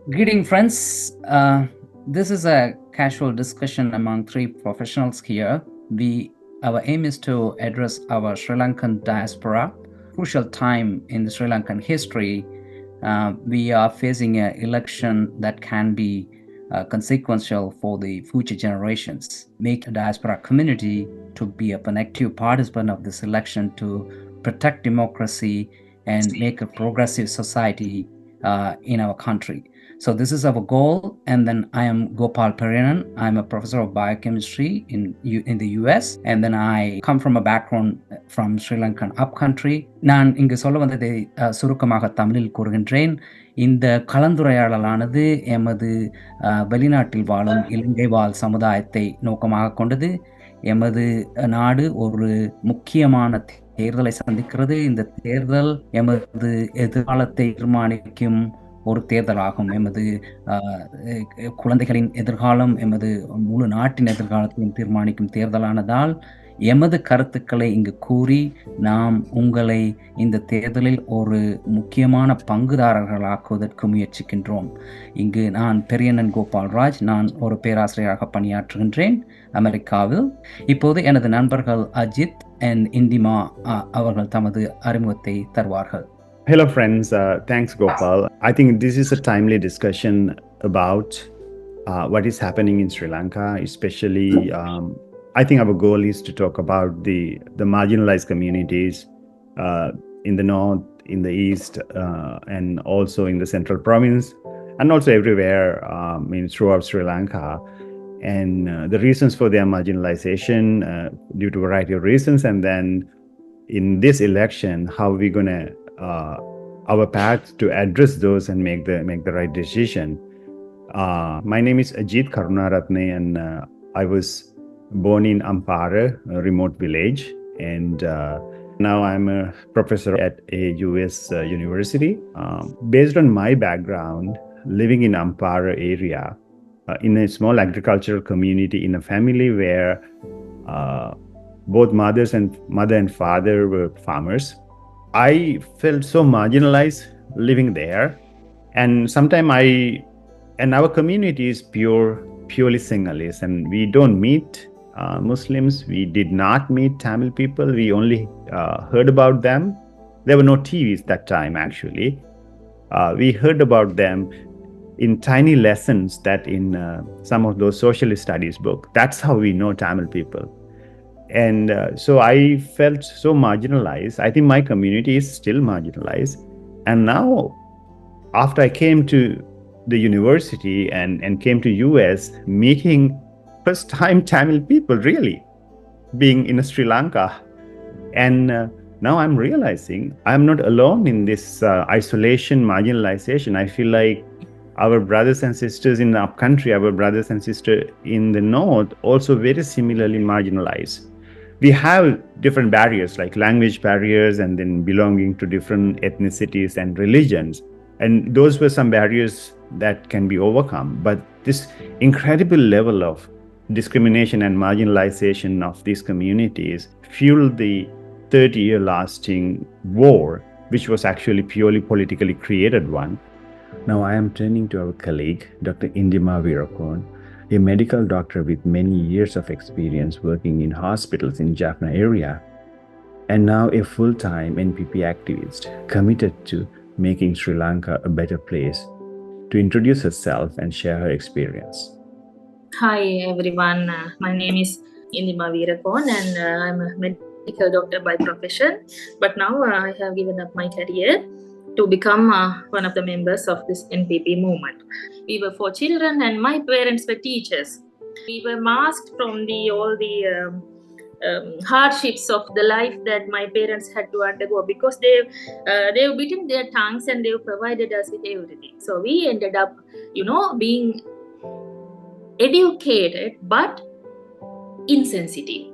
Greeting, friends. This is a casual discussion among three professionals here. Our aim is to address our Sri Lankan diaspora, crucial time in the Sri Lankan history. We are facing an election that can be consequential for the future generations. Make a diaspora community to be an active participant of this election to protect democracy and make a progressive society in our country. So this is our goal. And then I am Gopal Perinan. I'm a professor of biochemistry in the US. And then I come from a background from Sri Lankan upcountry. நான் இங்கு சொல்ல வந்ததை சுருக்கமாக தமிழில் கூறுகின்றேன். இந்த கலந்துரையாடலானது எமது வெளிநாட்டில் வாழும் இலங்கை வாழ் சமுதாயத்தை நோக்கமாக கொண்டது. எமது நாடு ஒரு முக்கியமான தேர்தலை சந்திக்கிறது. இந்த தேர்தல் எமது எதிர்காலத்தை தீர்மானிக்கும் ஒரு தேர்தலாகும். எமது குழந்தைகளின் எதிர்காலம், எமது முழு நாட்டின் எதிர்காலத்தையும் தீர்மானிக்கும் தேர்தலானதால் எமது கருத்துக்களை இங்கு கூறி நாம் உங்களை இந்த தேர்தலில் ஒரு முக்கியமான பங்குதாரர்களாக்குவதற்கு முயற்சிக்கின்றோம். இங்கு நான் பெரியண்ணன் கோபால்ராஜ். நான் ஒரு பேராசிரியராக பணியாற்றுகின்றேன் அமெரிக்காவில். இப்போது எனது நண்பர்கள் அஜித் அண்ட் இந்திமா அவர்கள் தமது அறிமுகத்தை தருவார்கள். Hello, friends. Thanks, Gopal. I think this is a timely discussion about what is happening in Sri Lanka, especially. I think our goal is to talk about the marginalized communities in the north, in the east, and also in the central province, and also everywhere throughout Sri Lanka. And the reasons for their marginalization due to a variety of reasons. And then in this election, how we're going to our path to address those and make the right decision. My name is Ajit Karunaratne, and I was born in Ampara, a remote village, and now I'm a professor at a US university. Based on my background, living in Ampara area, in a small agricultural community, in a family where both mother and father were farmers, I felt so marginalized living there. And sometimes our community is purely Sinhalese, and we don't meet Muslims. We did not meet Tamil people. We only heard about them. There were no TVs that time, actually. We heard about them in tiny lessons that in some of those socialist studies books. That's how we know Tamil people. And so I felt so marginalized. I think my community is still marginalized. And now, after I came to the university and came to US, meeting first time Tamil people, really, being in Sri Lanka. And now I'm realizing I'm not alone in this isolation, marginalization. I feel like our brothers and sisters in the upcountry, our brothers and sisters in the north, also very similarly marginalized. We have different barriers like language barriers and then belonging to different ethnicities and religions. And those were some barriers that can be overcome. But this incredible level of discrimination and marginalization of these communities fueled the 30-year lasting war, which was actually purely politically created one. Now I am turning to our colleague, Dr. Indima Virakon, a medical doctor with many years of experience working in hospitals in Jaffna area, and now a full-time NPP activist committed to making Sri Lanka a better place, to introduce herself and share her experience. Hi everyone, my name is Indima Virakon, and I'm a medical doctor by profession, but now I have given up my career to become one of the members of this NPP movement. We were 4 children and my parents were teachers. We were masked from all the hardships of the life that my parents had to undergo because they've bitten their tongues and they've provided us with everything. So we ended up, being educated but insensitive.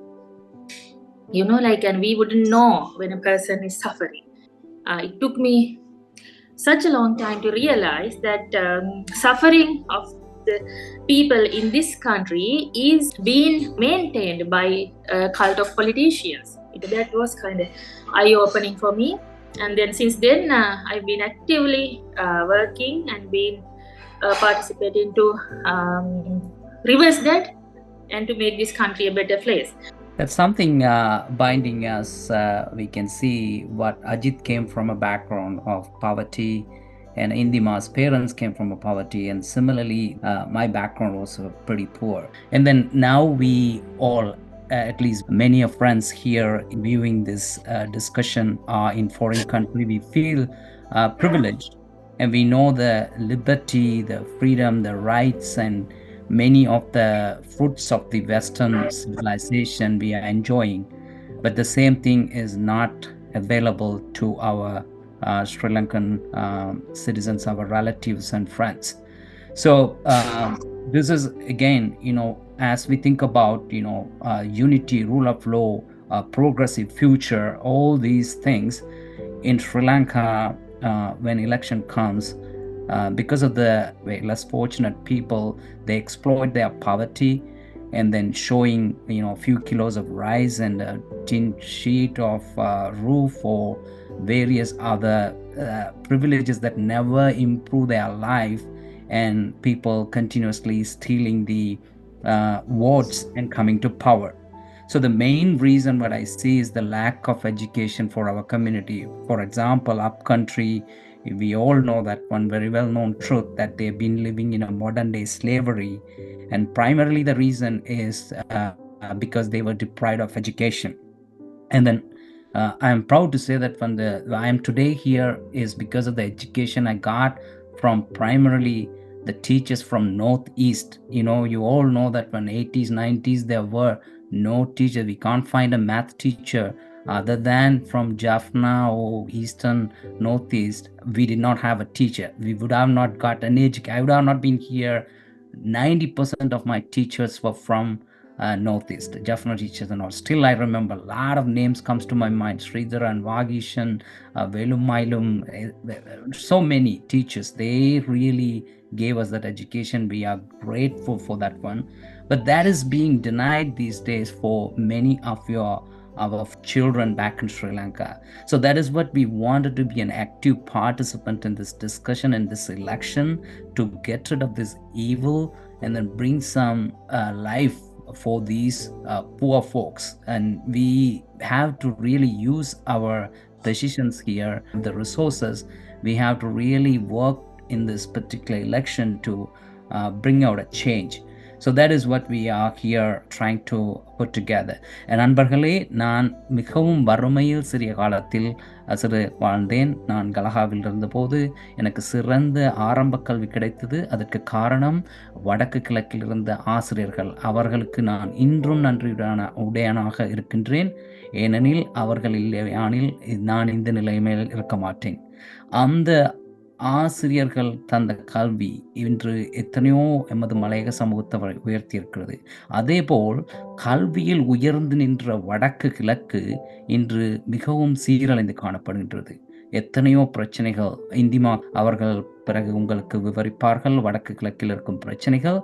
And we wouldn't know when a person is suffering. It took me such a long time to realize that suffering of the people in this country is being maintained by a cult of politicians. That was kind of eye-opening for me. And then since then, I've been actively working and been participating to reverse that and to make this country a better place. That's something binding us. We can see what Ajit came from a background of poverty, and Indima's parents came from a poverty, and similarly, my background was pretty poor. And then now we all, at least many of friends here viewing this discussion are in foreign country, we feel privileged, and we know the liberty, the freedom, the rights, and many of the fruits of the Western civilization we are enjoying, but the same thing is not available to our Sri Lankan citizens, our relatives and friends. So this is again, as we think about, unity, rule of law, progressive future, all these things in Sri Lanka, when election comes, because of the less fortunate people, they exploit their poverty and then showing a few kilos of rice and a tin sheet of roof or various other privileges that never improve their life, and people continuously stealing the votes and coming to power. So the main reason what I see is the lack of education for our community. For example, upcountry, we all know that one very well-known truth that they've been living in a modern-day slavery, and primarily the reason is because they were deprived of education. And then I am proud to say that when I am today here is because of the education I got from primarily the teachers from Northeast. You all know that when 80s, 90s, there were no teacher. We can't find a math teacher other than from Jaffna or Eastern Northeast. We did not have a teacher. We would have not got an education. I would have not been here. 90% of my teachers were from Northeast, Jaffna teachers and all. Still, I remember a lot of names comes to my mind. Sridhar and Vagishan, Velumailum, so many teachers. They really gave us that education. We are grateful for that one. But that is being denied these days for many of our children back in Sri Lanka. So that is what we wanted to be an active participant in this discussion, in this election, to get rid of this evil and then bring some life for these poor folks. And we have to really use our decisions here, the resources. We have to really work in this particular election to bring out a change. So that is what we are here trying to put together. And நண்பர்களே, நான் மிகவும் வறுமையில் சிறிய காலத்தில் சிறு வாழ்ந்தேன். நான் கலகாவில் இருந்தபோது எனக்கு சிறந்த ஆரம்ப கல்வி கிடைத்தது. அதற்கு காரணம் வடக்கு கிழக்கில் இருந்த ஆசிரியர்கள். அவர்களுக்கு நான் இன்றும் உடையனாக இருக்கின்றேன். ஏனெனில் அவர்கள் இல்லையானில் நான் இந்த நிலைமையில் இருக்க மாட்டேன். அந்த ஆசிரியர்கள் தந்த கல்வி இன்று எத்தனையோ எமது மலையக சமூகத்தை உயர்த்தியிருக்கிறது. அதேபோல் கல்வியில் உயர்ந்து நின்ற வடக்கு கிழக்கு இன்று மிகவும் சீரழிந்து காணப்படுகின்றது. எத்தனையோ பிரச்சனைகள் இந்திமா அவர்கள் பிறகு உங்களுக்கு விவரிப்பார்கள். வடக்கு கிழக்கில் இருக்கும் பிரச்சனைகள்.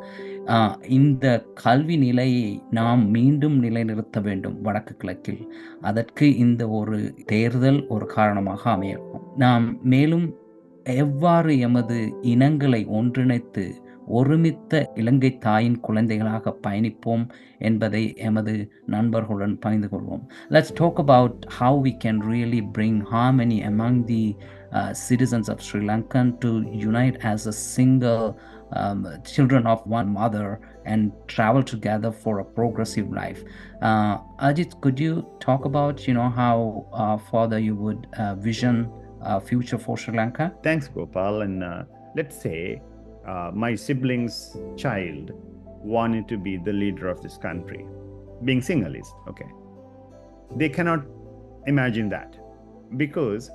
இந்த கல்வி நிலையை நாம் மீண்டும் நிலைநிறுத்த வேண்டும் வடக்கு கிழக்கில். அதற்கு இந்த ஒரு தேர்தல் ஒரு காரணமாக அமையும். நாம் மேலும் எவ்வாறு எமது இனங்களை ஒன்றிணைத்து ஒருமித்த இலங்கை தாயின் குழந்தைகளாக பயணிப்போம் என்பதை எமது நண்பர்களுடன் பகிர்ந்து கொள்வோம். Let's talk about how we can really bring harmony among the citizens of Sri Lanka to unite as a single children of one mother and travel together for a progressive life. Ajit, could you talk about how further you would vision future for Sri Lanka? Thanks, Gopal. And let's say my sibling's child wanted to be the leader of this country. Being Sinhalese, okay. They cannot imagine that because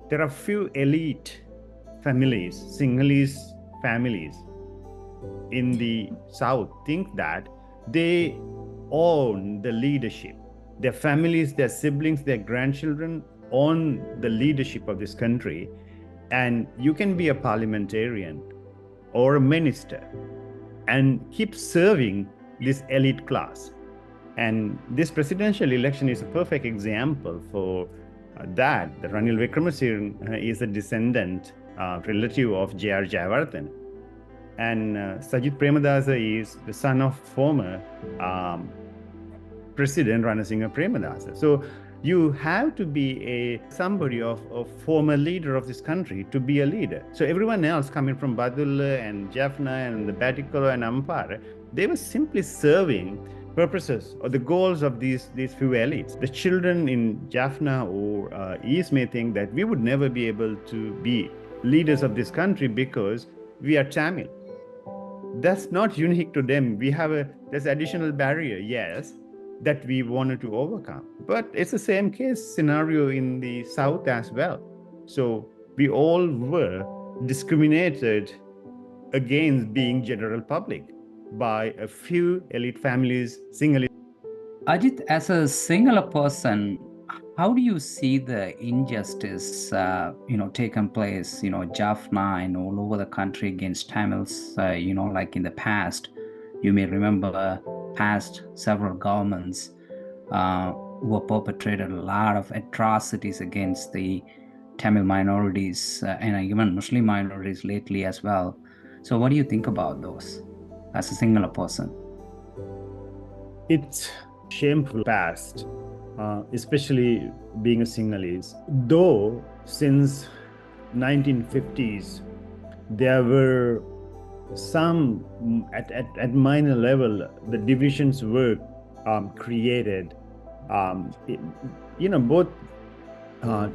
there are few elite families, Sinhalese families in the South think that they own the leadership. Their families, their siblings, their grandchildren own the leadership of this country, and you can be a parliamentarian or a minister and keep serving this elite class. And this presidential election is a perfect example for that. Ranil Wickremesinghe is a descendant relative of J.R. Jayawardena. And Sajith Premadasa is the son of former President Ranasinghe Premadasa. So you have to be somebody of former leader of this country to be a leader. So everyone else coming from Badulla and Jaffna and the Batikolo and Ampara, they were simply serving purposes or the goals of these few elites. The children in Jaffna or East may think that we would never be able to be leaders of this country because we are Tamil. That's not unique to them. There's additional barrier, yes, that we wanted to overcome. But it's the same case scenario in the South as well. So we all were discriminated against being general public by a few elite families, single. Ajit, as a singular person, how do you see the injustice, taken place, Jaffna and all over the country against Tamils, like in the past? You may remember past several governments who perpetrated a lot of atrocities against the Tamil minorities and even Muslim minorities lately as well. So what do you think about those as a singular person? It's shameful past, especially being a Sinhalese. Though since 1950s, there were some at minor level, the divisions were created. Both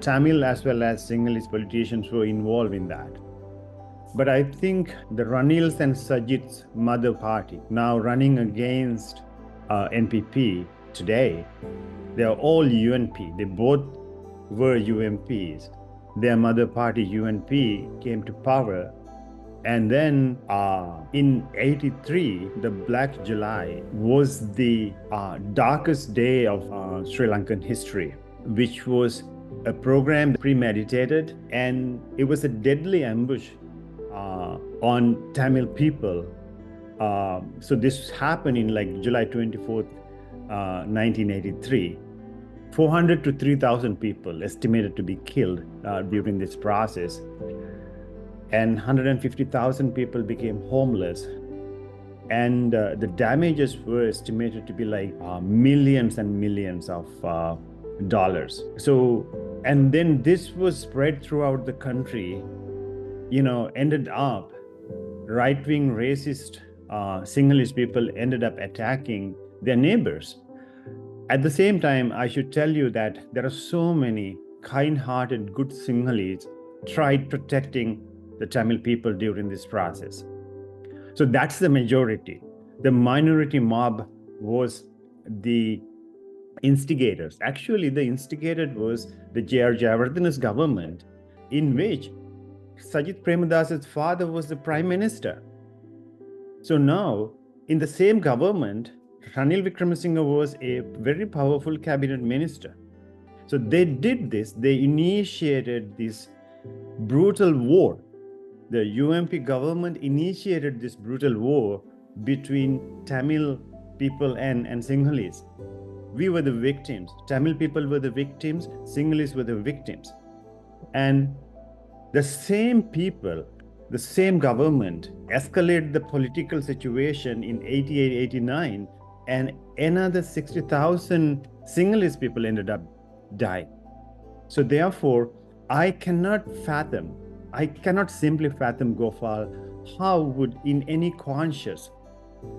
Tamil as well as Sinhalese politicians were involved in that. But I think the Ranil's and Sajit's mother party, now running against NPP today, they are all UNP. They both were UMPs. Their mother party, UNP, came to power. And then in 83, the Black July was the darkest day of Sri Lankan history, which was a program premeditated, and it was a deadly ambush on Tamil people. So this happened in like July 24th, 1983. 400 to 3,000 people estimated to be killed during this process. And 150,000 people became homeless. And the damages were estimated to be like millions and millions of dollars. So, and then this was spread throughout the country, ended up right-wing racist Sinhalese people ended up attacking their neighbors. At the same time, I should tell you that there are so many kind-hearted, good Sinhalese tried protecting the Tamil people during this process. So that's the majority. The minority mob was the instigators. Actually, the instigator was the J.R. Jayawardena's government, in which Sajith Premadasa's father was the prime minister. So now, in the same government, Ranil Wickremesinghe was a very powerful cabinet minister. So they did this, they initiated this brutal war. The UMP government initiated this brutal war between Tamil people and Sinhalese. We were the victims. Tamil people were the victims, Sinhalese were the victims. And the same people, the same government escalated the political situation in 88, 89, and another 60,000 Sinhalese people ended up dying. So therefore, I cannot simply fathom, Gopal, how would in any conscious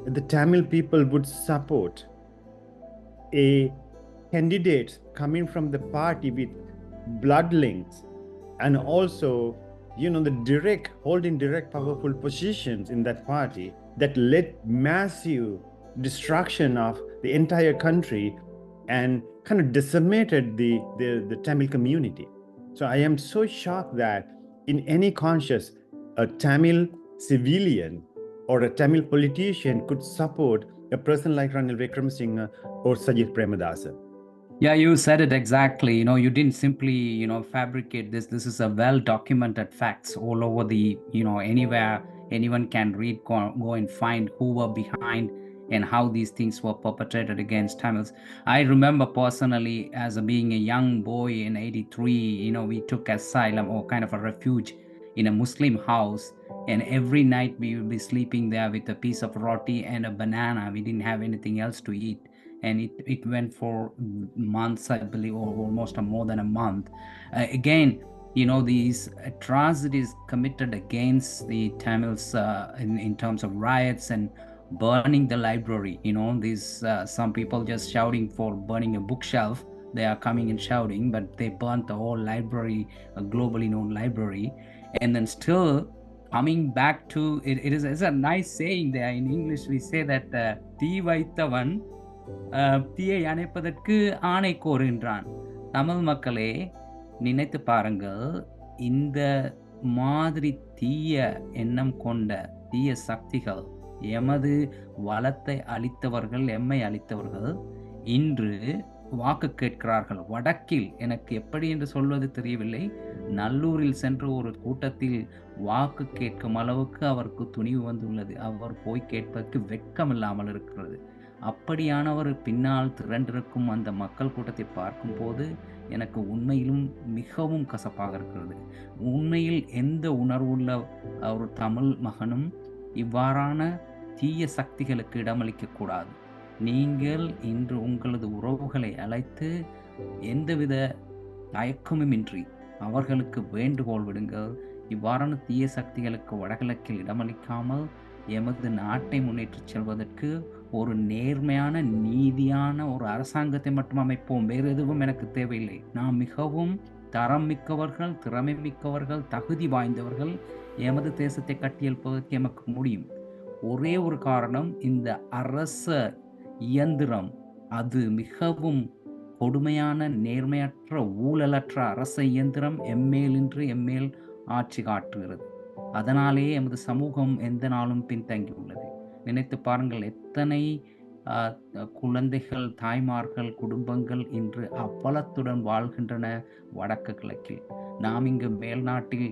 the Tamil people would support a candidate coming from the party with blood links and also holding direct powerful positions in that party that led massive destruction of the entire country and kind of decimated the Tamil community. So I am so shocked that in any conscious, a Tamil civilian or a Tamil politician could support a person like Ranil Wickremesinghe or Sajith Premadasa. Yeah, you said it exactly. You didn't simply, fabricate this. This is a well-documented facts all over the, anywhere anyone can read, go and find who were behind and how these things were perpetrated against Tamils. I remember personally as being a young boy in 83, we took asylum or kind of a refuge in a Muslim house, and every night we would be sleeping there with a piece of roti and a banana. We didn't have anything else to eat, and it went for months, I believe, or almost more than a month. Again, these atrocities committed against the Tamils in terms of riots and burning the library. These some people just shouting for burning a bookshelf. They are coming and shouting, but they burnt the whole library, a globally known library. And then still coming back to it, it's a nice saying there in English. We say that தீ வைத்தவன் தீயை அணைப்பதற்கு ஆணை கோருகின்றான். தமிழ் மக்களே, நினைத்து பாருங்கள், இந்த மாதிரி தீய எண்ணம் கொண்ட தீய சக்திகள், எமது வளத்தை அளித்தவர்கள், எம்மை அளித்தவர்கள், இன்று வாக்கு கேட்கிறார்கள். வடக்கில், எனக்கு எப்படி என்று சொல்வது தெரியவில்லை, நல்லூரில் சென்று ஒரு கூட்டத்தில் வாக்கு கேட்கும் அளவுக்கு அவருக்கு துணிவு வந்துள்ளது. அவர் போய் கேட்பதற்கு வெட்கம் இல்லாமல் இருக்கிறது. அப்படியானவர் பின்னால் திரண்டிருக்கும் அந்த மக்கள் கூட்டத்தை பார்க்கும்போது எனக்கு உண்மையிலும் மிகவும் கசப்பாக இருக்கிறது. உண்மையில் எந்த உணர்வுள்ள ஒரு தமிழ் மகனும் இவ்வாறான தீய சக்திகளுக்கு இடமளிக்கக்கூடாது. நீங்கள் இன்று உங்களது உறவுகளை அழைத்து எந்தவித தயக்கமுமின்றி அவர்களுக்கு வேண்டுகோள் விடுங்கள். இவ்வாறான தீய சக்திகளுக்கு வடகிழக்கில் இடமளிக்காமல் எமது நாட்டை முன்னேற்றிச் செல்வதற்கு ஒரு நேர்மையான, நீதியான ஒரு அரசாங்கத்தை மட்டும் அமைப்போம். வேறு எதுவும் எனக்கு தேவையில்லை. நாம் மிகவும் தரம் மிக்கவர்கள், திறமை மிக்கவர்கள், தகுதி வாய்ந்தவர்கள். எமது தேசத்தை கட்டியெழுப்பதற்கு எமக்கு முடியும். ஒரே ஒரு காரணம், இந்த அரச இயந்திரம் அது மிகவும் கொடுமையான, நேர்மையற்ற, ஊழலற்ற அரச இயந்திரம் எம்மேல் ஆட்சி காட்டுகிறது. அதனாலேயே எமது சமூகம் எந்த நாளும் பின்தங்கி உள்ளது. நினைத்து பாருங்கள், எத்தனை குழந்தைகள், தாய்மார்கள், குடும்பங்கள் இன்று அவலத்துடன் வாழ்கின்றன வடக்கு கிழக்கில். நாம் இங்கு மேல்நாட்டில்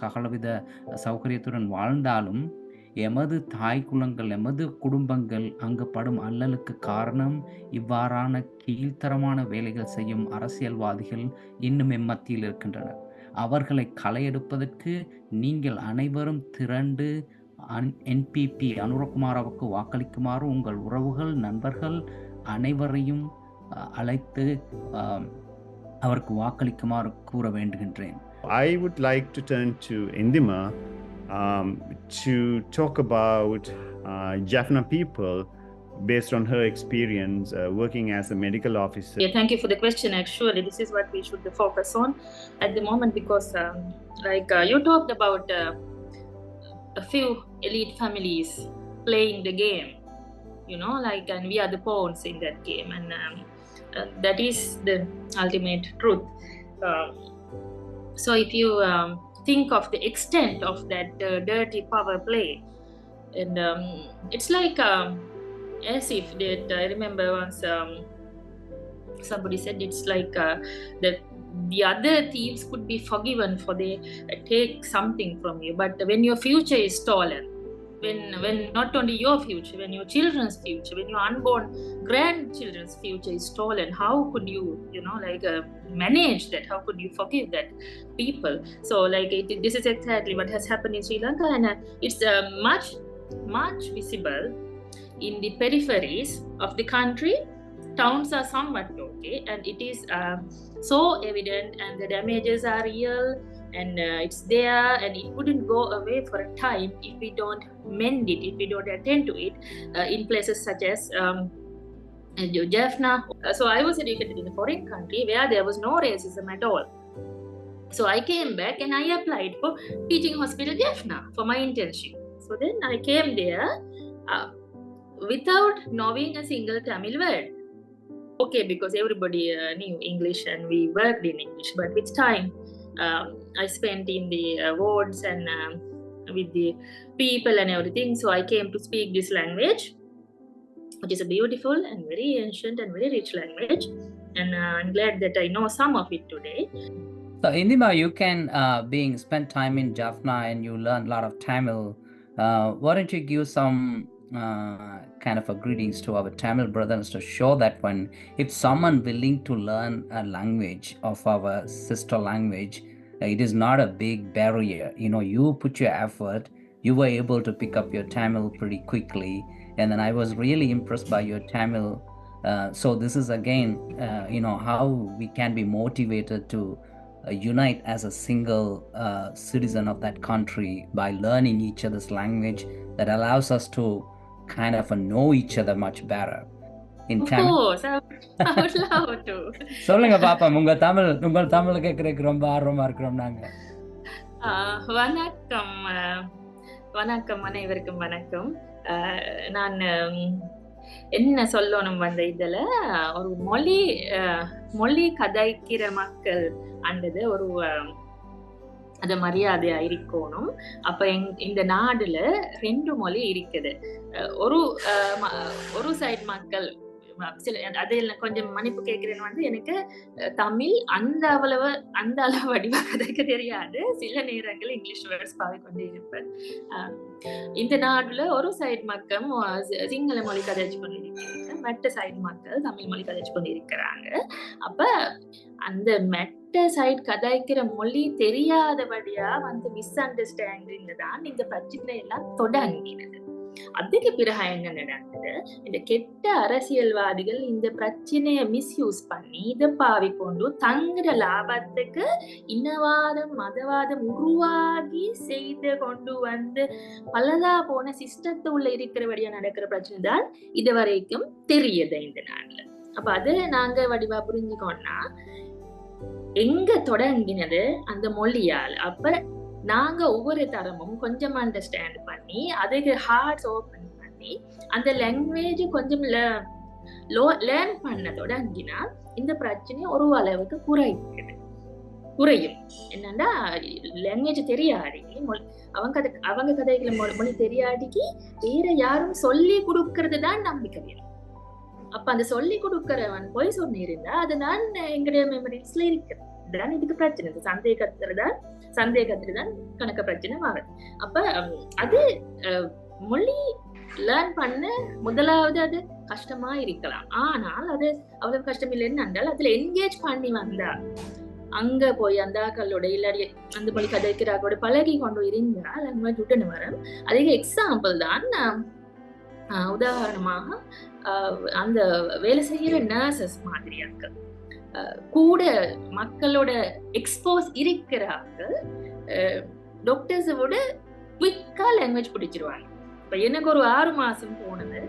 சகலவித சௌகரியத்துடன் வாழ்ந்தாலும் எமது தாய் குலங்கள், எமது குடும்பங்கள் அங்கு படும் அல்லலுக்கு காரணம் இவ்வாறான கீழ்த்தரமான வேலைகள் செய்யும் அரசியல்வாதிகள் இன்னும் எம்மத்தியில் இருக்கின்றனர். அவர்களை களையெடுப்பதற்கு நீங்கள் அனைவரும் திரண்டு NPP அனுரகுமாராவுக்கு வாக்களிக்குமாறு உங்கள் உறவுகள், நண்பர்கள் அனைவரையும் அழைத்து அவருக்கு வாக்களிக்குமாறு கூற வேண்டுகின்றேன். I would like to turn to Indima to talk about Jaffna people based on her experience working as a medical officer. Yeah, thank you for the question. Actually, this is what we should focus on at the moment, because you talked about a few elite families playing the game, and we are the pawns in that game, and that is the ultimate truth. So if you think of the extent of that dirty power play, and it's like as if that I remember once somebody said it's like that the other thieves could be forgiven for they take something from you, but when your future is stolen, when not only your future, when your children's future, when your unborn grandchildren's future is stolen, how could you manage that? How could you forgive that people? So this is exactly what has happened in Sri Lanka, and it's much visible in the peripheries of the country. Towns are somewhat okay, and it is so evident, and the damages are real, and it's there, and it wouldn't go away for a time if we don't mend it, if we don't attend to it in places such as Jaffna. So I was educated in a foreign country where there was no racism at all. So I came back and I applied for teaching hospital Jaffna for my internship. So then I came there without knowing a single Tamil word. Okay, because everybody knew English and we worked in English, but with time I spent in the wards and with the people and everything, so I came to speak this language, which is a beautiful and very ancient and very rich language, and I'm glad that I know some of it today. So Indima, you can spend time in Jaffna and you learn a lot of Tamil. Why don't you give some kind of a greetings to our Tamil brothers to show that if someone willing to learn a language of our sister language, It is not a big barrier. You put your effort, you were able to pick up your Tamil pretty quickly. And then I was really impressed by your Tamil. So this is again, how we can be motivated to unite as a single citizen of that country by learning each other's language that allows us to kind of know each other much better. In Of Tamil. course, I would love to. சொல்லுங்க பாப்போம், உங்கள் தமிழ் கேட்கறதுக்கு ரொம்ப ஆர்வமா இருக்கிறோம் நாங்க. வணக்கம் வணக்கம், அனைவருக்கும் வணக்கம். நான் என்ன சொல்லணும் வந்த இதுல ஒரு மொழி கதைக்கிற மக்கள் அண்டது ஒரு அது மரியாதையா இருக்கணும். அப்ப இந்த நாடுல 2 மொழி இருக்குது. ஒரு சைடு மக்கள் சில அதில் கொஞ்சம் மன்னிப்பு கேட்கிறேன், எனக்கு தமிழ் அந்த அளவு வடிவா கதைக்க தெரியாது. சில நேரங்கள் இங்கிலீஷ் வேர்ட்ஸ் பாவிக்கொண்டே இருப்பேன். இந்த நாடுல ஒரு சைடு மக்கள் சிங்கள மொழி கதைச்சு கொண்டு இருக்கிறாங்க, மற்ற சைடு மக்கள் தமிழ் மொழி கதைச்சு கொண்டு இருக்கிறாங்க. அப்ப அந்த மெட்ட சைடு கதைக்கிற மொழி தெரியாதபடியா மிஸ் அண்டர்ஸ்டாண்டிங் தான் இந்த பிரச்சனை எல்லாம் தொடங்கினது. அதுக்கு பிறகு என்ன நடந்தது, இந்த கெட்ட அரசியல்வாதிகள் இந்த பிரச்சனைய மிஸ்யூஸ் பண்ணி இதை பாவிக்கொண்டு தங்கிற லாபத்துக்கு இனவாதம் மதவாதம் உருவாகி செய்து கொண்டு பலதா போன சிஸ்டத்து உள்ள இருக்கிறபடியா நடக்கிற பிரச்சனை தான் இது வரைக்கும் தெரியுது இந்த நாள்ல. அப்ப அது நாங்க வடிவா புரிஞ்சுக்கோன்னா எங்க தொடங்கினது அந்த மொழியால். அப்ப நாங்க ஒவ்வொரு தரமும் கொஞ்சம் அண்டர்ஸ்டாண்ட் பண்ணி அதுக்கு ஹார்ட்ஸ் ஓபன் பண்ணி அந்த லாங்குவேஜ் கொஞ்சம் லேர்ன் பண்ண தொடங்கினா இந்த பிரச்சனை ஒரு அளவுக்கு குறையும். என்னன்னா லாங்குவேஜ் தெரியாடி அவங்க கதைகளை மொழி தெரியாடிக்கு வேற யாரும் சொல்லி கொடுக்கறது தான் நம்பிக்கை வேணும். அப்ப அந்த சொல்லி கொடுக்கறவன் போய் சொன்னிருந்தா அதுதான் எங்களுடைய மெமரிஸ்ல இருக்கிறது. இதுக்கு பிரச்சனை சந்தேகத்துலதான் கணக்க பிரச்சனை மாறுது. அப்ப அது மொழி லேர்ன் பண்ண முதலாவது அது கஷ்டமா இருக்கலாம். ஆனால் அது அவ்வளவு கஷ்டம் இல்லைன்னு என்றால் அதுல என்கேஜ் பண்ணி வந்தா அங்க போய் அந்த ஆக்களோட இல்லாடி அந்த மொழி கதைக்கிறாரோட பழகி கொண்டு இருந்தா லாங்குவேஜ் விட்டுன்னு வரும். அதுக்கு எக்ஸாம்பிள் தான் உதாரணமாக அந்த வேலை செய்யற நர்சஸ் மாதிரியாக்கள் கூட மக்களோட எக்ஸ்போஸ் இருக்கிறார்கள். டாக்டர்ஸோட குவிக்கா லாங்குவேஜ் பிடிச்சிருவாங்க. இப்ப எனக்கு ஒரு 6 மாசம் போனது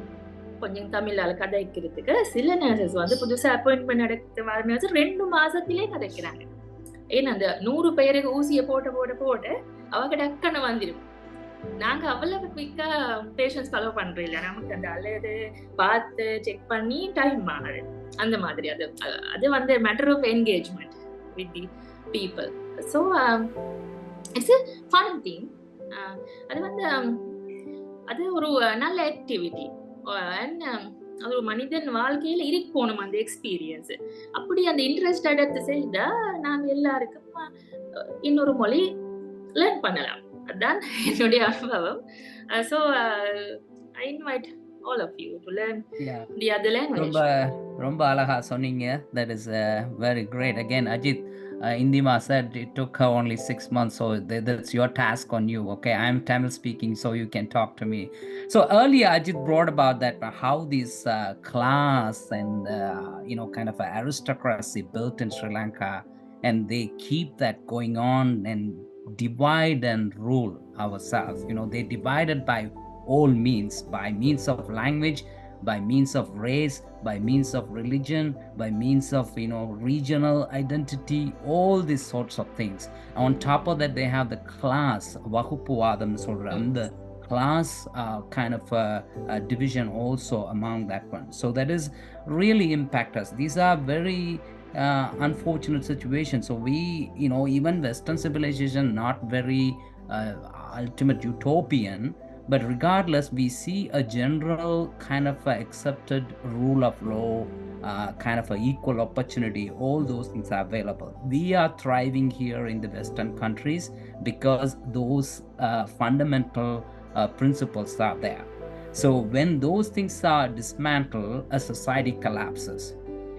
கொஞ்சம் தமிழால கதைக்கிறதுக்கு. சில நர்சஸ் புதுசா அப்பாயின்மெண்ட் நடத்த வர நர்சஸ் 2 மாசத்திலே கதைக்கிறாங்க. ஏன்னா அந்த 100 பேருக்கு ஊசிய போட்டு அவங்க டக்குன்னு வந்துடும். நாங்க அவ்வளவு குவிக்கா பேஷன்ஸ் ஃபாலோ பண்றோம் இல்ல, நமக்கு அந்த அழுது பார்த்து செக் பண்ணி டைம் ஆகுது. அந்த மாதிரி அது matter of engagement with the people. So it's a fun thing. அது அது ஒரு நல்ல ஆக்டிவிட்டி. அது ஒரு மனிதன் வாழ்க்கையில இருக்கணும் அந்த எக்ஸ்பீரியன்ஸ். அப்படி அந்த இன்ட்ரெஸ்ட் எடுத்து செய்தா நாங்க எல்லாருக்கும் இன்னொரு மொழி லேர்ன் பண்ணலாம். அதுதான் என்னுடைய அனுபவம். So I invite all of you to learn the other language. ரொம்ப அழகா சொன்னீங்க. That is very great. Again, Ajit, Indima said it took her only 6 months, so that's your task on you. Okay, I'm Tamil speaking, so you can talk to me. So earlier Ajit brought about that how this class and kind of aristocracy built in Sri Lanka, and they keep that going on and divide and rule ourselves. They divided by all means, by means of language, by means of race, by means of religion, by means of regional identity, all these sorts of things. On top of that, they have the class vahupuwadam solra, the class kind of division also among that one. So that is really impact us. These are very unfortunate situations. So we even Western civilization not very ultimate utopian, but regardless, we see a general kind of accepted rule of law, kind of a equal opportunity. All those things are available. We are thriving here in the Western countries because those fundamental principles are there. So when those things are dismantled, a society collapses.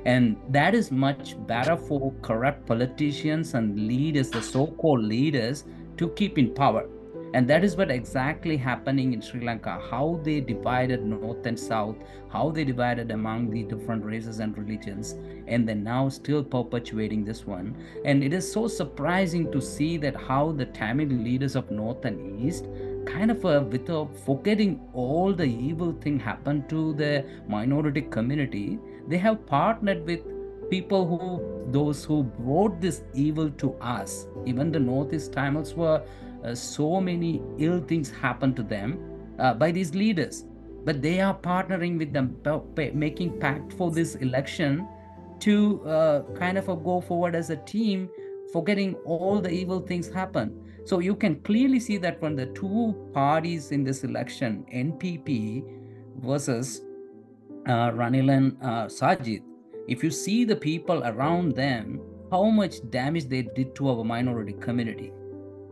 And that is much better for corrupt politicians and leaders, the so-called leaders, to keep in power. And that is what exactly happening in Sri Lanka, how they divided north and south, how they divided among the different races and religions, and then now still perpetuating this one. And it is so surprising to see that how the Tamil leaders of north and east kind of without forgetting all the evil thing happened to the minority community, they have partnered with people who, those who brought this evil to us. Even the Northeast Tamils were, so many ill things happened to them by these leaders. But they are partnering with them, making pact for this election to kind of go forward as a team, forgetting all the evil things happen. So you can clearly see that when the two parties in this election, NPP versus Ranil and Sajid, if you see the people around them, how much damage they did to our minority community.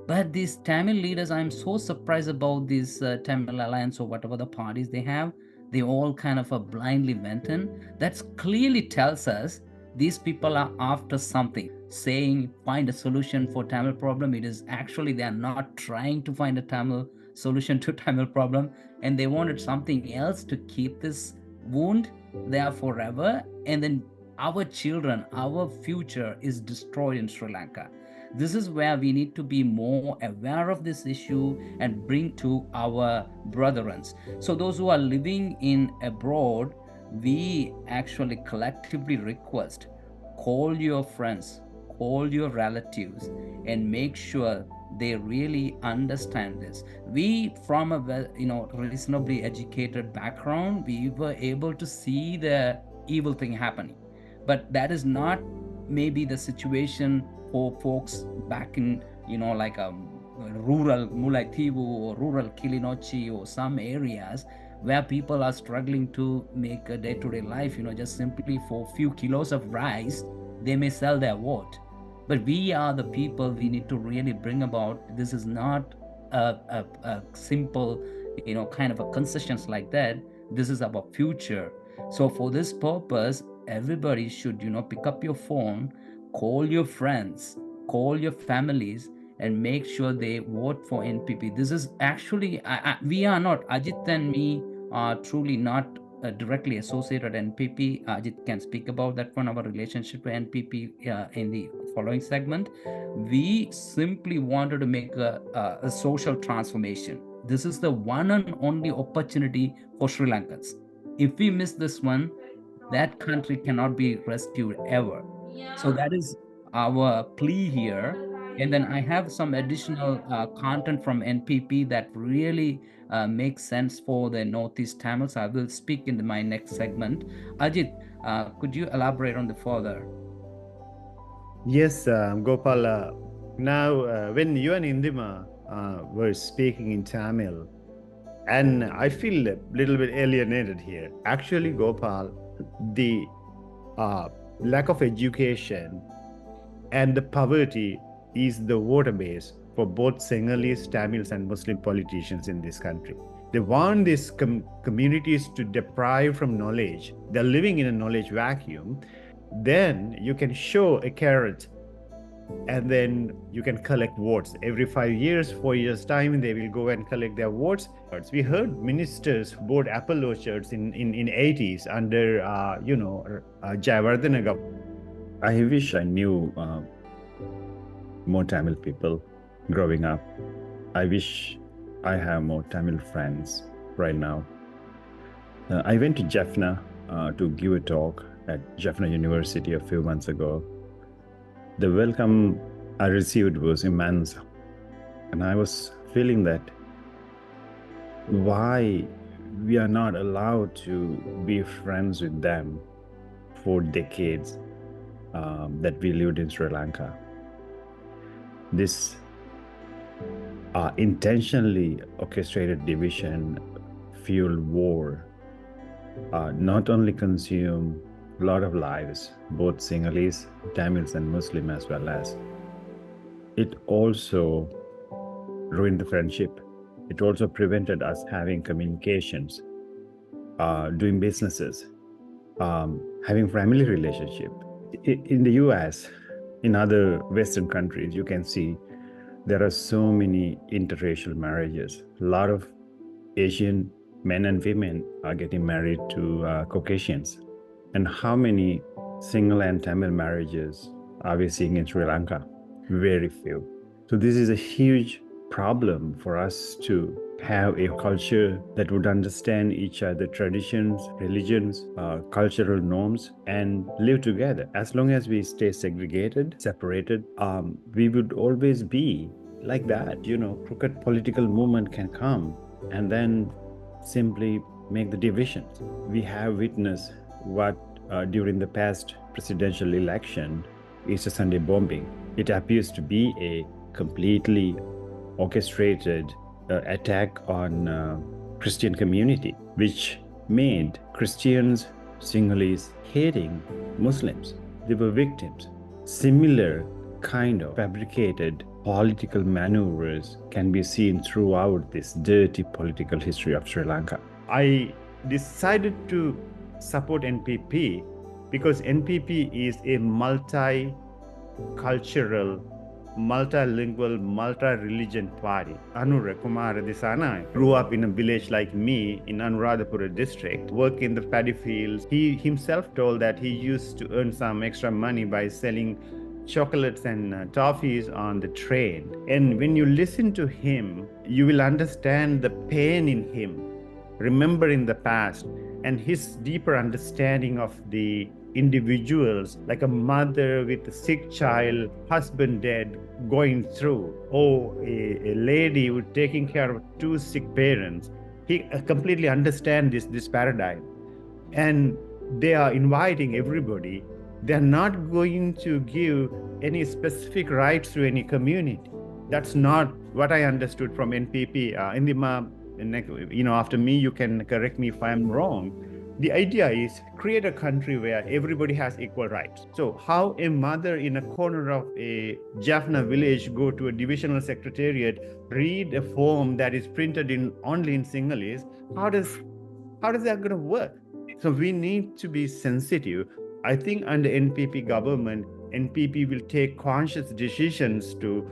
But these Tamil leaders, I'm so surprised about this Tamil alliance or whatever the parties they have. They all kind of blindly went in. That clearly tells us these people are after something, saying find a solution for Tamil problem. It is actually they are not trying to find a Tamil solution to Tamil problem, and they wanted something else to keep this wound there forever. And then our children, our future is destroyed in Sri Lanka. This is where we need to be more aware of this issue and bring to our brethren. So those who are living in abroad, we actually collectively request, call your friends, call your relatives, and make sure they really understand this. We, from a reasonably educated background, we were able to see the evil thing happening, but that is not maybe the situation for folks back in, like a rural Mullaitivu or rural Kilinochi or some areas where people are struggling to make a day-to-day life, just simply for a few kilos of rice, they may sell their vote. But we are the people we need to really bring about. This is not a simple, kind of a concessions like that. This is our future. So for this purpose, everybody should, pick up your phone, call your friends, call your families, and make sure they vote for NPP. This is actually, we are not, Ajit and me are truly not directly associated NPP. Ajit can speak about that one, our relationship with NPP in the following segment. We simply wanted to make a social transformation. This is the one and only opportunity for Sri Lankans. If we miss this one, that country cannot be rescued ever. So that is our plea here. And then I have some additional content from NPP that really makes sense for the Northeast Tamils. I will speak in my next segment. Ajit, could you elaborate on the further? Yes, Gopal. Now, when you and Indima were speaking in Tamil, and I feel a little bit alienated here. Actually, Gopal, the lack of education and the poverty is the water base for both Sinhalese, Tamils, and Muslim politicians in this country. They want these communities to deprive from knowledge. They're living in a knowledge vacuum. Then you can show a carrot and then you can collect votes. Every 5 years, 4 years time, they will go and collect their votes. We heard ministers bought apple orchards in 80s under Jayawardena government. I wish I knew more Tamil people growing up. I wish I have more Tamil friends right now. I went to Jaffna to give a talk at Jaffna University a few months ago. The welcome I received was immense. And I was feeling that why we are not allowed to be friends with them for decades that we lived in Sri Lanka. This intentionally orchestrated division, fueled war, not only consume a lot of lives, both Sinhalese, Tamils, and Muslim as well as. It also ruined the friendship. It also prevented us having communications, doing businesses. having family relationship. In the US, in other Western countries, you can see there are so many interracial marriages. A lot of Asian men and women are getting married to Caucasians. And how many single and Tamil marriages are we seeing in Sri Lanka? Very few. So this is a huge problem for us to have a culture that would understand each other traditions, religions, cultural norms, and live together. As long as we stay segregated, separated, we would always be like that. Crooked political movement can come and then simply make the divisions. We have witnessed what during the past presidential election, Easter Sunday bombing. It appears to be a completely orchestrated attack on Christian community, which made Christians, Sinhalese, hating Muslims. They were victims. Similar kind of fabricated political maneuvers can be seen throughout this dirty political history of Sri Lanka. I decided to support NPP because NPP is a multicultural, multilingual, multi-religion party. Anura Kumara Desai grew up in a village like me in Anuradhapura district, worked in the paddy fields. He himself told that he used to earn some extra money by selling chocolates and toffees on the train. And when you listen to him, you will understand the pain in him, remembering the past and his deeper understanding of the individuals, like a mother with a sick child, husband dead, going through, or a lady who taking care of two sick parents. He completely understands this paradigm. And they are inviting everybody. They're not going to give any specific rights to any community. That's not what I understood from NPP. After me, you can correct me if I'm wrong. The idea is create a country where everybody has equal rights. So how a mother in a corner of a Jaffna village go to a divisional secretariat, read a form that is printed only in Sinhalese, how does that going to work? So we need to be sensitive. I think under NPP government, NPP will take conscious decisions to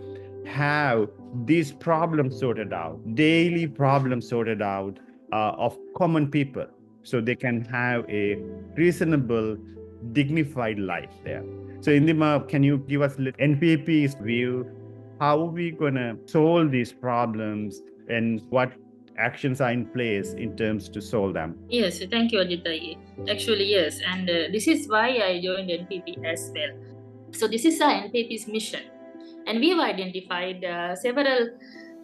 have these problems sorted out, daily problems sorted out of common people, so they can have a reasonable, dignified life there. So Indima, can you give us NPP's view? How are we going to solve these problems and what actions are in place in terms to solve them? Yes, thank you, Ajit. Actually, yes, and this is why I joined NPP as well. So this is our NPP's mission, and we have identified several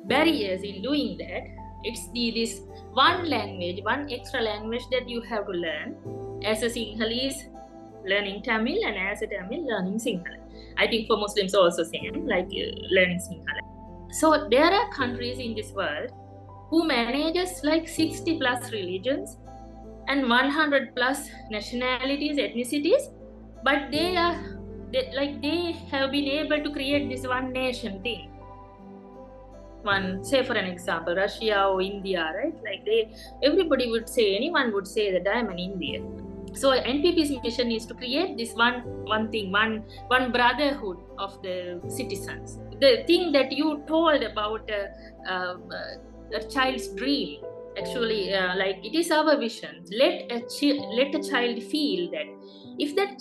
barriers in doing that. It's this one language, one extra language that you have to learn. As a Sinhalese, learning Tamil, and as a Tamil, learning Sinhala. I think for Muslims also same, like learning Sinhala. So there are countries in this world who manages like 60 plus religions and 100 plus nationalities, ethnicities, but they have been able to create this one nation thing. Say for an example, Russia or India, right? Like anyone would say that I am an Indian. So NPP's mission is to create this one thing, one brotherhood of the citizens. The thing that you told about a child's dream, actually, it is our vision. Let a child feel that even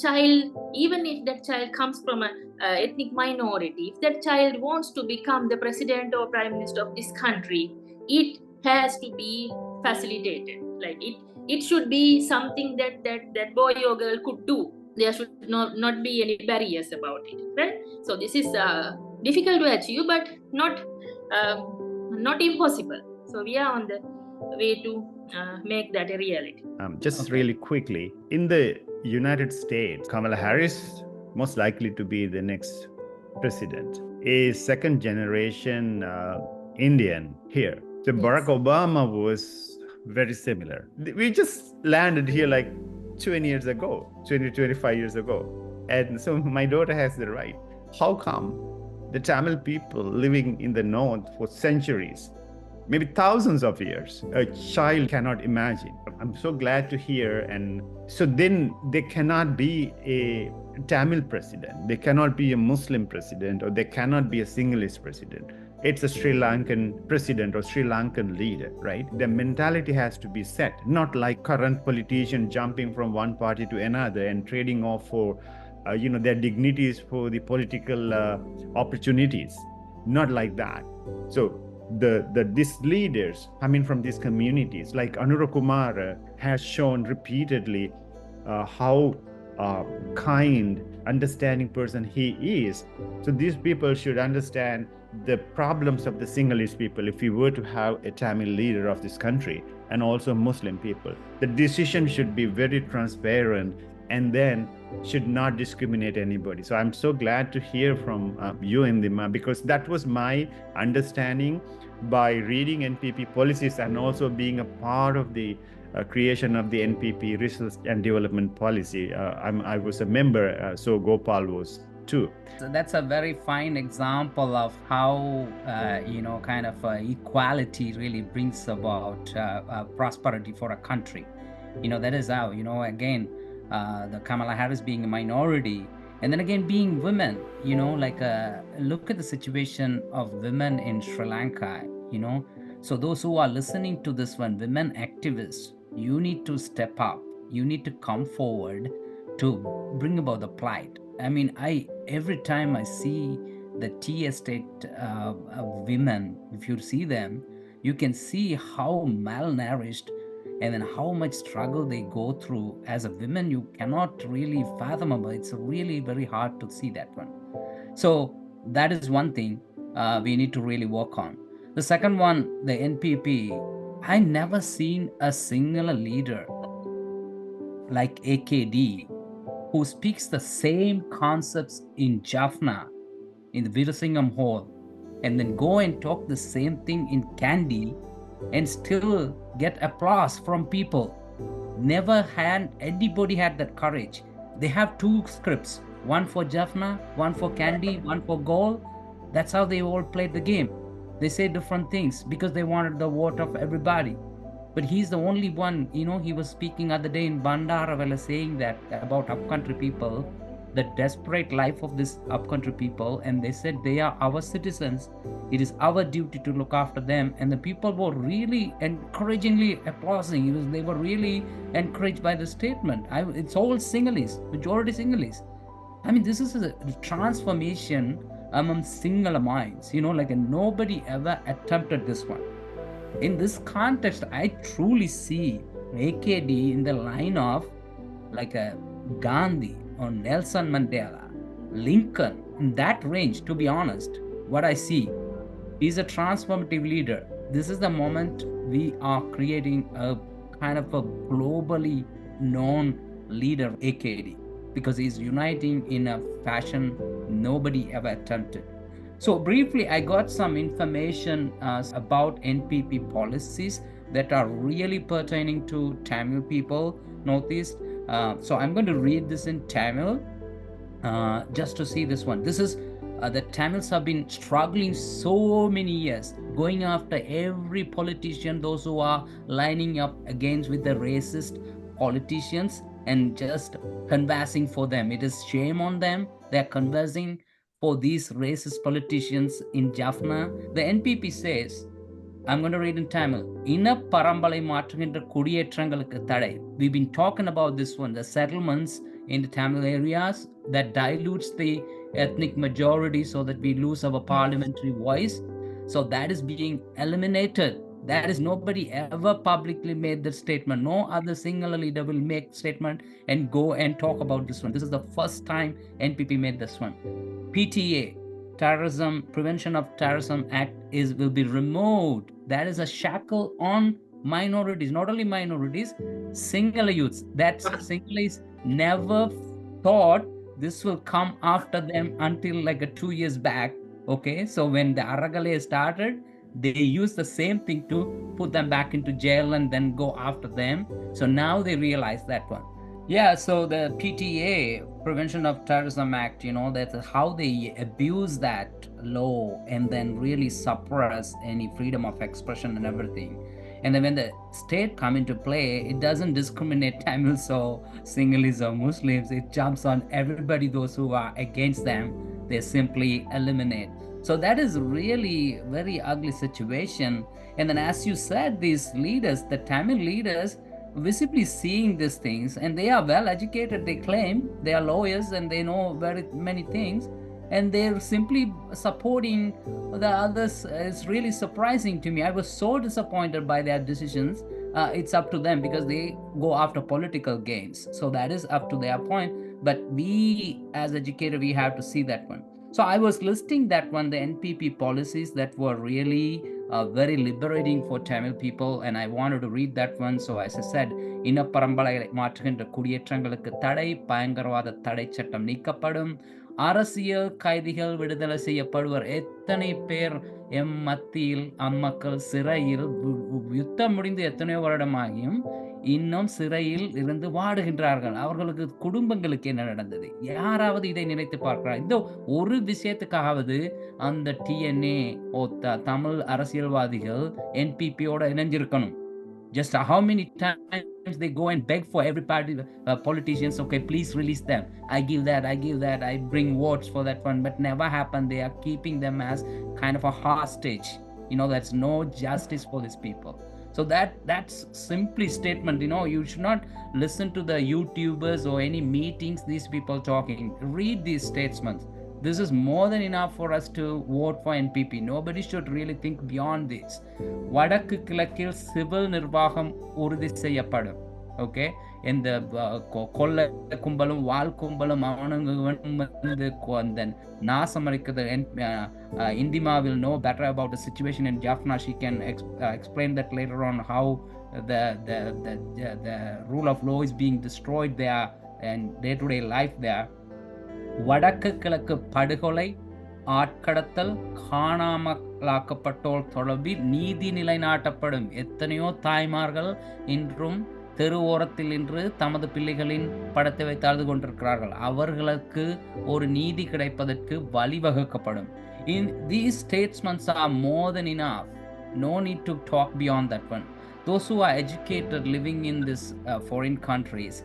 if that child comes from a ethnic minority, if that child wants to become the president or prime minister of this country, it has to be facilitated. It should be something that boy or girl could do. There should not be any barriers about it, right? So this is difficult to achieve, but not impossible. So we are on the way to make that a reality. Really quickly, in the United States, Kamala Harris most likely to be the next president, a second generation Indian here. So yes. Barack Obama was very similar. We just landed here like 25 years ago. And so my daughter has the right. How come the Tamil people living in the north for centuries maybe thousands of years. A child cannot imagine. I'm so glad to hear. And so then there cannot be a Tamil president, there cannot be a Muslim president, or there cannot be a Sinhalese president. It's a Sri Lankan president or Sri Lankan leader, right? The mentality has to be set, not like current politicians jumping from one party to another and trading off for, their dignities for the political opportunities. Not like that. So these leaders coming from these communities, like Anura Kumar has shown repeatedly how kind, understanding person he is. So these people should understand the problems of the Sinhalese people if we were to have a Tamil leader of this country, and also Muslim people. The decision should be very transparent and then should not discriminate anybody. So I'm so glad to hear from you, Indima, because that was my understanding by reading NPP policies and also being a part of the creation of the NPP research and development policy. I was a member, so Gopal was too. So that's a very fine example of how kind of equality really brings about prosperity for a country. That is how, again, the Kamala Harris being a minority, and then again being women, look at the situation of women in Sri Lanka. So those who are listening to this one, women activists, you need to step up, you need to come forward to bring about the plight. I mean, every time I see the tea estate women, if you see them, you can see how malnourished and then how much struggle they go through. As a woman, you cannot really fathomable. It's really very hard to see that one. So that is one thing we need to really work on. The second one, the NPP, I never seen a single leader like AKD who speaks the same concepts in Jaffna, in the Veerasingham Hall, and then go and talk the same thing in Kandy and still get applause from people. Never had anybody had that courage. They have two scripts, one for Jaffna, one for Kandy, one for Gaul. That's how they all played the game. They say different things because they wanted the vote of everybody. But he's the only one, he was speaking other day in Bandaravela saying that about upcountry people, the desperate life of this upcountry people, and they said they are our citizens. It is our duty to look after them. And the people were really encouragingly applauding. They were really encouraged by the statement. It's all Sinhalese, majority Sinhalese. I mean, this is a transformation among Sinhala minds, and nobody ever attempted this one. In this context, I truly see AKD in the line of like a Gandhi or Nelson Mandela, Lincoln, in that range. To be honest, what I see is a transformative leader. This is the moment we are creating a kind of a globally known leader, AKD, because he's uniting in a fashion nobody ever attempted. So briefly, I got some information about NPP policies that are really pertaining to Tamil people, Northeast. So I'm going to read this in Tamil just to see this one. This is the Tamils have been struggling so many years, going after every politician, those who are lining up against with the racist politicians and just conversing for them. It is shame on them. They're conversing for these racist politicians in Jaffna. The NPP says, I'm going to read in Tamil. We've been talking about this one, the settlements in the Tamil areas that dilutes the ethnic majority so that we lose our parliamentary voice. So that is being eliminated. That is, nobody ever publicly made that statement. No other single leader will make statement and go and talk about this one. This is the first time NPP made this one. PTA, Terrorism, Prevention of Terrorism Act will be removed. That is a shackle on minorities, not only minorities, Sinhala youths. That Sinhalese never thought this will come after them until like 2 years back. Okay, so when the Aragale started, they used the same thing to put them back into jail and then go after them. So now they realize that one. Yeah, so the PTA, Prevention of Terrorism Act, that's how they abuse that low and then really suppress any freedom of expression and everything. And then when the state come into play, it doesn't discriminate Tamils or Sinhalese or Muslims. It jumps on everybody, those who are against them, they simply eliminate. So that is really very ugly situation. And then as you said, these leaders, the Tamil leaders, visibly seeing these things, and they are well educated, they claim they are lawyers and they know very many things, and they're simply supporting the others. Is really surprising to me. I was so disappointed by their decisions. It's up to them because they go after political gains, so that is up to their point. But we as educators, we have to see that one. So I was listing that one, the NPP policies that were really very liberating for Tamil people, and I wanted to read that one. So as I said, இனப்பரம்பலை மாற்றுகின்ற குடியேற்றங்களுக்கு தடை, பயங்கரவாத தடை சட்டம் நீக்கப்படும், அரசியல் கைதிகள் விடுதலை செய்யப்படுவர். எத்தனை பேர் எம் மத்தியில் அம்மக்கள் சிறையில் யுத்தம் முடிந்து எத்தனையோ வருடமாகியும் இன்னும் சிறையில் இருந்து வாடுகின்றார்கள். அவர்களுக்கு குடும்பங்களுக்கு என்ன நடந்தது? யாராவது இதை நினைத்து பார்க்கிறார்? இந்த ஒரு விஷயத்துக்காவது அந்த டிஎன்ஏ தமிழ் அரசியல்வாதிகள் என்பிபியோட இணைஞ்சிருக்கணும். Just how many times they go and beg for every party, politicians, okay, please release them. I give that, I bring votes for that one, but never happened. They are keeping them as kind of a hostage. That's no justice for these people. So that's simply statement. You should not listen to the YouTubers or any meetings these people talking. Read these statements. This is more than enough for us to vote for NPP. Nobody should really think beyond this. வடக்கு கிழக்கில் civil நிர்வாகம் உறுதி செய்யப்படும். Okay, இந்த கொள்ளை கும்பலும் வால் கும்பலும் அவனுங்க வந்து நாசமரிக்கிறது. Indima will know better about the situation in Jaffna. She can explain that later on, how the rule of law is being destroyed there and day-to-day life there. வடக்கு கிழக்கு படுகொலை, ஆட்கடத்தல், காணாமலாக்கப்பட்டோர் தொடர்பில் நீதி நிலைநாட்டப்படும். எத்தனையோ தாய்மார்கள் இன்றும் தெருவோரத்தில் இன்று தமது பிள்ளைகளின் படத்தை வைத்து அழுது கொண்டிருக்கிறார்கள். அவர்களுக்கு ஒரு நீதி கிடைப்பதற்கு வழிவகுக்கப்படும். These statements are more than enough. No need to talk beyond that one. Those who are educated living in this foreign countries,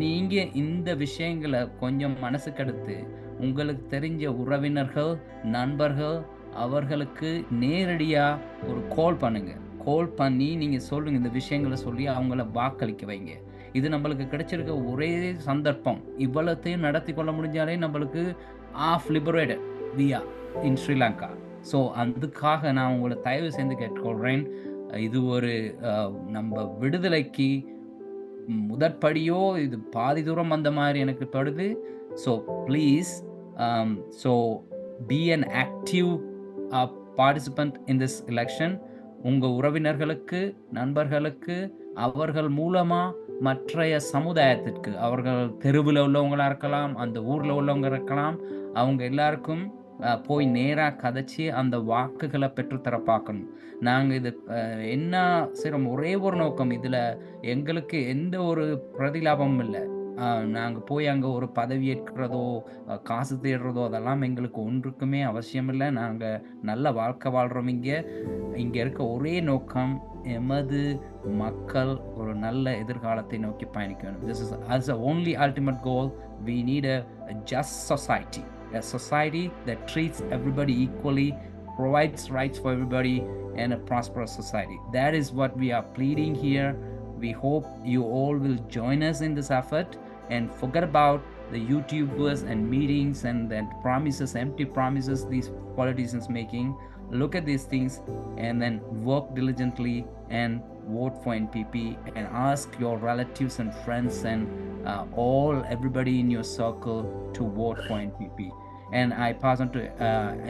நீங்க இந்த விஷயங்களை கொஞ்சம் மனசுக்கெடுத்து உங்களுக்கு தெரிஞ்ச உறவினர்கள், நண்பர்கள், அவர்களுக்கு நேரடியா ஒரு கால் பண்ணுங்க. கால் பண்ணி நீங்க சொல்லுங்க, இந்த விஷயங்களை சொல்லி அவங்கள வாக்களிக்க வைங்க. இது நம்மளுக்கு கிடைச்சிருக்க ஒரே சந்தர்ப்பம். இவ்வளத்தையும் நடத்தி கொள்ள முடிஞ்சாலே நம்மளுக்கு liberated we are in Sri Lanka. So அதுக்காக நான் உங்களை தயவு செய்து கேட்டுக்கொள்கிறேன். இது ஒரு நம்ம விடுதலைக்கு முதற்படியோ, இது பாதி தூரம் வந்த மாதிரி எனக்கு படுது. So please, so be an active participant in this election. உங்கள் உறவினர்களுக்கு, நண்பர்களுக்கு, அவர்கள் மூலமாக மற்றைய சமுதாயத்திற்கு, அவர்கள் தெருவில் உள்ளவங்களாக இருக்கலாம், அந்த ஊரில் உள்ளவங்க இருக்கலாம், அவங்க எல்லாருக்கும் போய் நேராக கதைச்சி அந்த வாக்குகளை பெற்றுத்தர பார்க்கணும். நாங்கள் இது என்ன செய்கிறோம், ஒரே ஒரு நோக்கம், இதில் எங்களுக்கு எந்த ஒரு பிரதிலாபமும் இல்லை. நாங்கள் போய் அங்கே ஒரு பதவி ஏற்கிறதோ, காசு தேடுறதோ, அதெல்லாம் எங்களுக்கு ஒன்றுக்குமே அவசியம் இல்லை. நாங்கள் நல்ல வாழ்க்கை வாழ்கிறோம். இங்கே இருக்க ஒரே நோக்கம், எமது மக்கள் ஒரு நல்ல எதிர்காலத்தை நோக்கி பயணிக்கணும். This is as the only ultimate goal. We need a just society. A society that treats everybody equally, provides rights for everybody, and a prosperous society. That is what we are pleading here. We hope you all will join us in this effort and forget about the YouTubers and meetings and the promises, empty promises these politicians making. Look at these things and then work diligently and vote for NPP, and ask your relatives and friends and everybody in your circle to vote for NPP. And I pass on to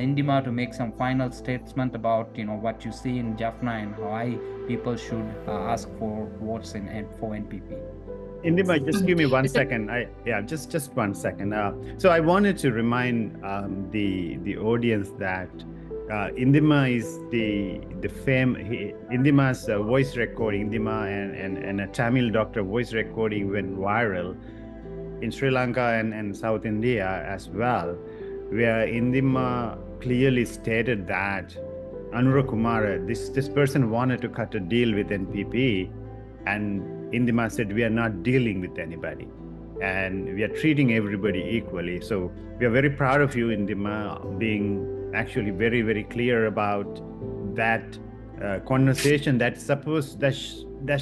Indima to make some final statement about what you see in Jaffna and why people should ask for votes for NPP. Indima, just give me 1 second. Just 1 second. So I wanted to remind the audience that Indima is Indima's voice recording. Indima and a Tamil doctor voice recording went viral in Sri Lanka and South India as well, where Indima clearly stated that Anura Kumara, this person wanted to cut a deal with NPP, and Indima said, we are not dealing with anybody, and we are treating everybody equally. So we are very proud of you, Indima, being actually very, very clear about that conversation that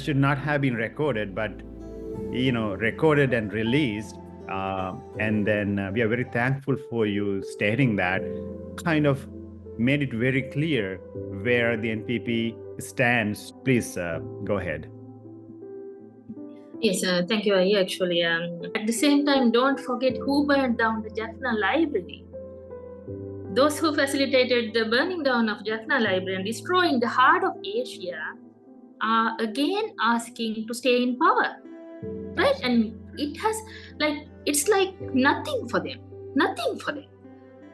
should not have been recorded, but recorded and released. And then we are very thankful for you stating that, kind of made it very clear where the NPP stands. Please go ahead. Yes, thank you, Ayya. Actually, at the same time, don't forget who burned down the Jaffna Library. Those who facilitated the burning down of Jaffna Library and destroying the heart of Asia are again asking to stay in power, right? And it's like nothing for them.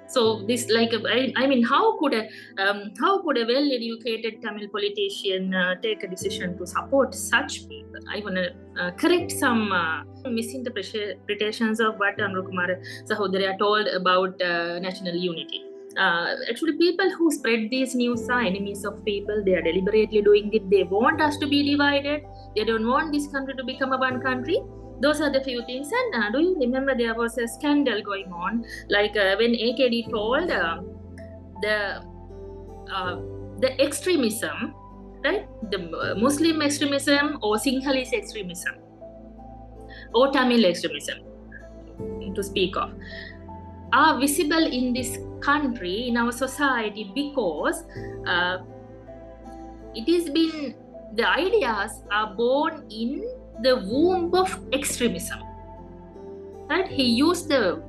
So this, I mean, how could a well-educated Tamil politician take a decision to support such people? I want to correct some misinterpretations of what Anura Kumar Sahodaya told about national unity. Actually, people who spread these news are enemies of people. They are deliberately doing it. They want us to be divided. They don't want this country to become a one country. Those are the few things. And do you remember there was a scandal going on, when AKD told the extremism, right? The Muslim extremism or Sinhalese extremism or Tamil extremism, to speak of, are visible in this country, in our society, because the ideas are born in the womb of extremism, right? He used a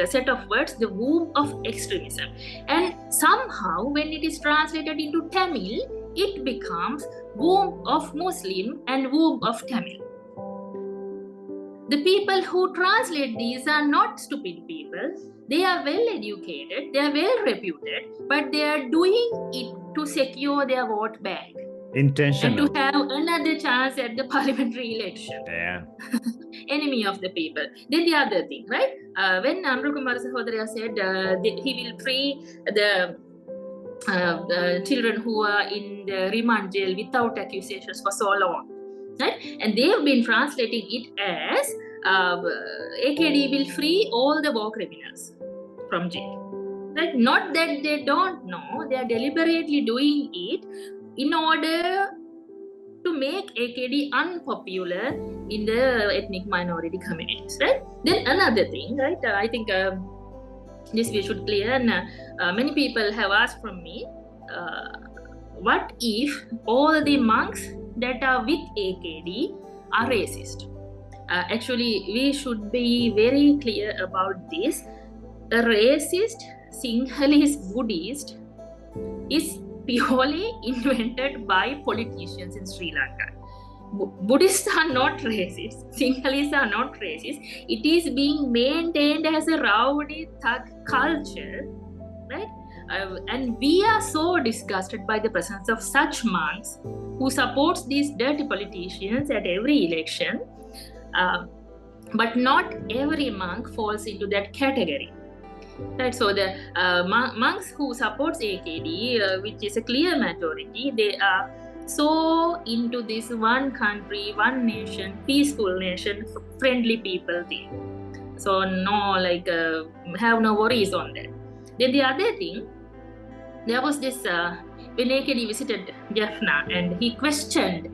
set of words, the womb of extremism, and somehow when it is translated into Tamil, it becomes womb of Muslim and womb of Tamil. The people who translate these are not stupid people. They are well educated, they are well reputed, but they are doing it to secure their vote bank. Intentional. And to have another chance at the parliamentary election. Yeah. Enemy of the people. Then the other thing, right? When Anura Kumar Sahodaya said he will free the children who are in the remand jail without accusations for so long, right? And they have been translating it as AKD will free all the war criminals from jail. Right? Not that they don't know, they are deliberately doing it in order to make AKD unpopular in the ethnic minority communities, right? Then another thing, right? I think this we should clear, and many people have asked from me, what if all the monks that are with AKD are racist? Actually, we should be very clear about this. A racist Sinhalese Buddhist is purely invented by politicians in Sri Lanka. Buddhists are not racist. Sinhalese are not racist. It is being maintained as a rowdy thug culture, right? And we are so disgusted by the presence of such monks who supports these dirty politicians at every election. But not every monk falls into that category. Right, so the monks who supports AKD, which is a clear majority, they are so into this one country, one nation, peaceful nation, friendly people thing. So no, have no worries on that. Then the other thing, there was this when AKD visited Jaffna and he questioned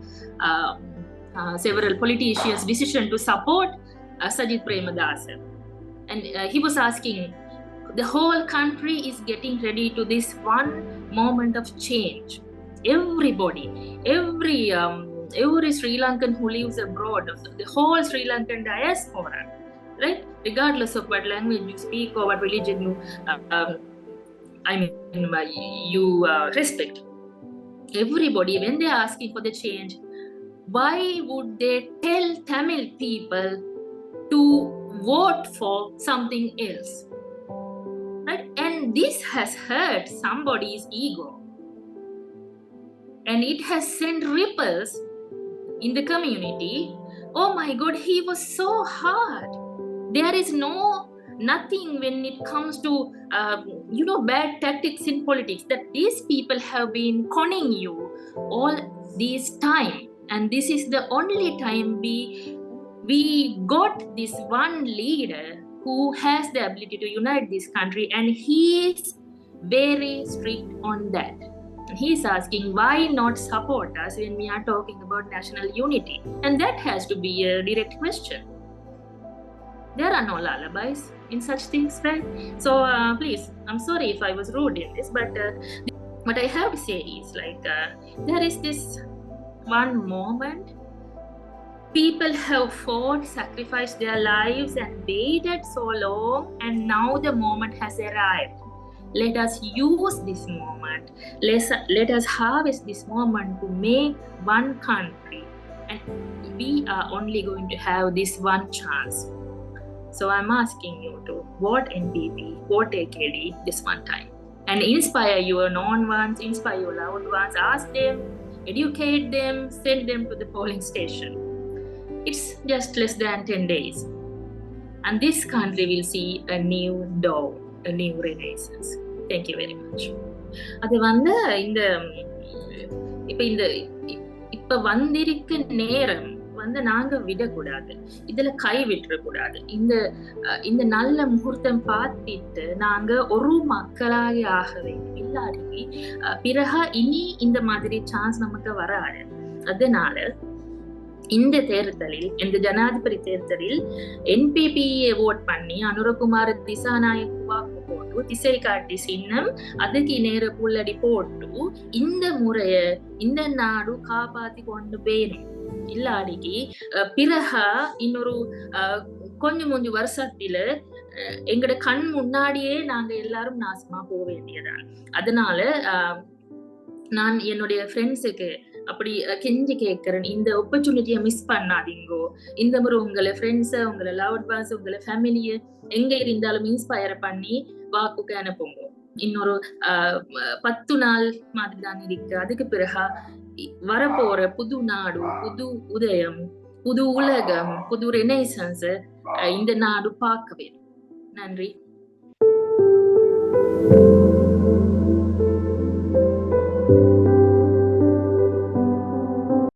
several politicians' decision to support Sajid Premadasa, and he was asking, the whole country is getting ready to this one moment of change. Everybody, every Sri Lankan who lives abroad, the whole Sri Lankan diaspora, right? Regardless of what language you speak or what religion you respect. Everybody, when they are asking for the change, why would they tell Tamil people to vote for something else? Right? And this has hurt somebody's ego. And it has sent ripples in the community. Oh my God, he was so hard. There is no nothing when it comes to bad tactics in politics, that these people have been conning you all this time, and this is the only time we got this one leader who has the ability to unite this country, and he is very strict on that. He's asking why not support us when we are talking about national unity, and that has to be a direct question. There are no lullabies in such things, right? So please, I'm sorry if I was rude in this, but what I have to say is there is this one moment people have fought, sacrificed their lives and waited so long, and now the moment has arrived. Let us use this moment. Let us harvest this moment to make one country, and we are only going to have this one chance. So I'm asking you to vote NPP, vote AKD this one time, and inspire your known ones, inspire your loved ones, ask them, educate them, send them to the polling station. It's just less than 10 days, and this country will see a new dawn, a new renaissance. Thank you very much. அது இப்ப வந்திருக்க நேரம் நாங்க விடக்கூடாது, இதுல கை விட்டுறக்கூடாது. இந்த நல்ல முகூர்த்தம் பார்த்துட்டு நாங்க ஒரு மக்களாக ஆக வேண்டும். இல்லாட்டி பிறகு இனி இந்த மாதிரி சான்ஸ் நமக்கு வராது. அதனால இந்த தேர்தலில், இந்த ஜனாதிபதி தேர்தலில் என்பிபியை ஓட் பண்ணி அனுரகுமார திசாநாயக்கு வாக்கு போட்டு திசை காட்டி சின்னம் அதுக்கு நேர புள்ளடி போட்டு இந்த முறைய இந்த நாடு காப்பாத்தி கொண்டு போயிடும். இல்லாடிக்கு பிறகு இன்னொரு கொஞ்சம் வருஷத்துல எங்கட கண் முன்னாடியே நாங்க எல்லாரும் நாசமா போக வேண்டியதான். அதனால நான் என்னுடைய ஃப்ரெண்ட்ஸுக்கு அப்படி கெஞ்சி கேட்கிறேன், இந்த ஆப்பர்ச்சுனிட்டியை மிஸ் பண்ணாதீங்கோ. இந்த முறை உங்களை ஃப்ரெண்ட்ஸை, உங்களை லவ்ட் ஒன்ஸ், உங்களை ஃபேமிலியை எங்க இருந்தாலும் இன்ஸ்பயர் பண்ணி வாக்குக்கு அனுப்புங்க. இன்னொரு 10 நாள் மாதிரி தான் இருக்கு. அதுக்கு பிறகு வரப்போற புது நாடு, புது உதயம், புது உலகம், புது ரெனைசன்ஸ் இந்த நாடு பார்க்க வேண்டும். நன்றி.